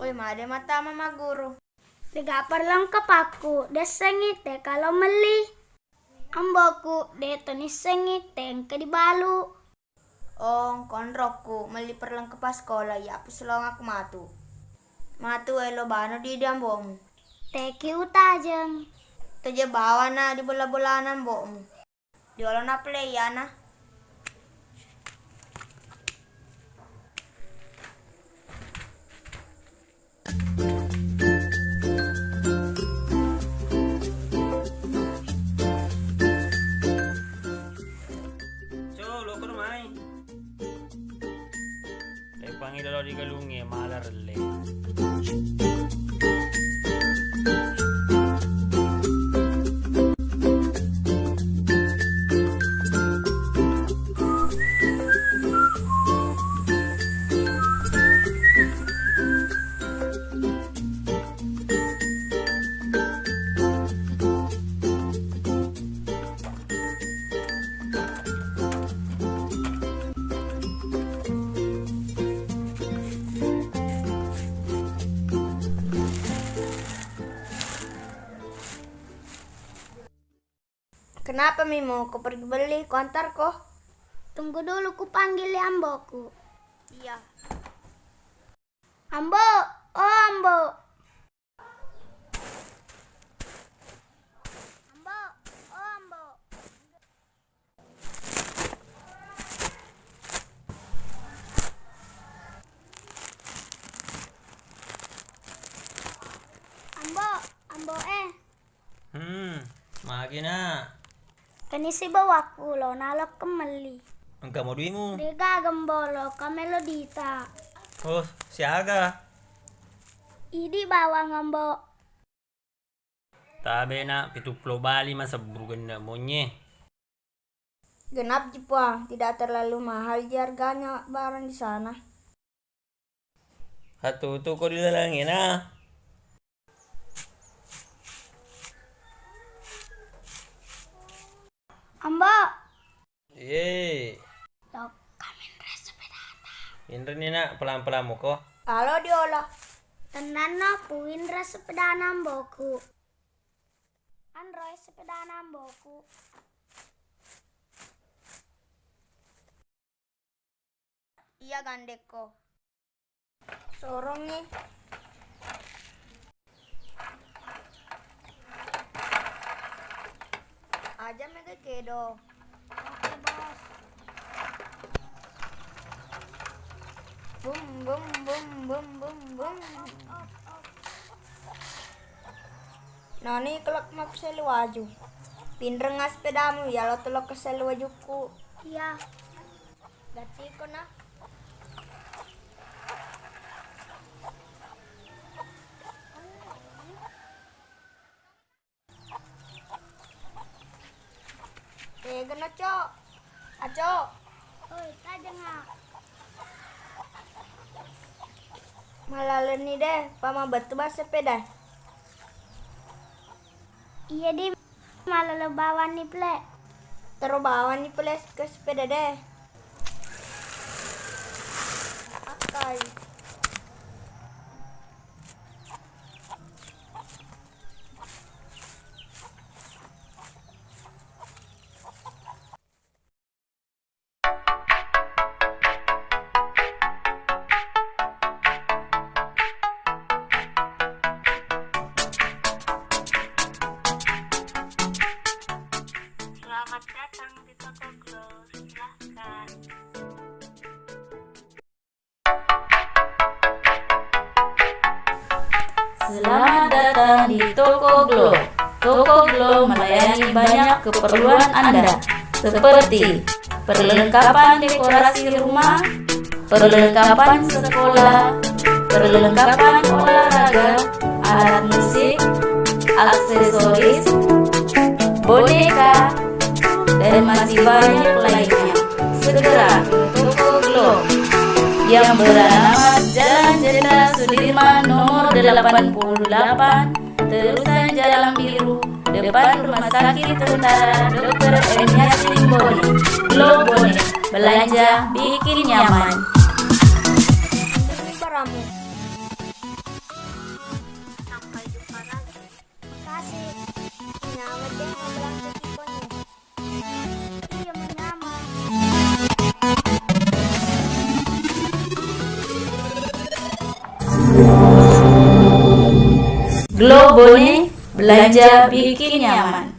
Uy, made mata mama guru. Digapar lang kapaku, desengite kalau meli. Amboku, detoni sengite yang kedibalu. Ong konrokku meli perlang ke pas sekolah ya aku selong aku matu elo bano di diambong. Teki utajeng. Teje bawa na di bola-bolanan bom. Di olona play ya na. Pangidalo di galungi malarle. Kenapa Mimo? Kau pergi beli? Kau antar kok? Tunggu dulu ku panggil amboku. Iya. Ambo, oh ambo. Ambo, oh ambo. Ambo Magi na. Kanisi bawaku lo nalok kemeli. Ang kamodwi mo. Dega gembolo kamelodita. Oh, siaga. Idi bawa ngambo. Tabe na, 70 bali masabrugan na mo nye. Genap Jepang, tidak terlalu mahal harganya barang di sana. Hatuto ko dilalangin na. Ambo. Yeay. Lo kami sepeda. Indra ni na, pelan-pelan mo ko. Halo diolah. Tenan no puindra sepeda namboku. Android sepeda namboku. Iya gandeko. Sorong nih. Aja mega kedo. Oke bos. Bum bum bum bum bum bum. Nani kelak map selewaju. Pinter ngas pedamu ya lo telok ke selewajuku. Iya. Gati ko na. Gana cok. Aco. Oi, tajeng nga. Malalan nih deh, pama batu ba sepeda. Iya di malalabawan ni ple. Taruh bawa nih peles ke sepeda deh. Akai. Selamat datang di Toko Glow. Silahkan. Selamat datang di Toko Glow. Toko Glow melayani banyak keperluan Anda, seperti perlengkapan dekorasi rumah, perlengkapan sekolah, perlengkapan olahraga, alat musik, aksesoris, boneka, dan masih banyak lainnya. Segera ke Toko Glow. yang beralamat Jalan Jenderal Sudirman nomor 88, terusan Jalan Biru, depan Rumah Sakit Tentara Dr. M. Yasin Boni. Glow Bone, belanja bikin nyaman. Demi peramu. Sampai jumpa lagi. Makasih. Menyamar deh belanja tiponya. Iya menyamar. Glow Bone, belanja bikin nyaman.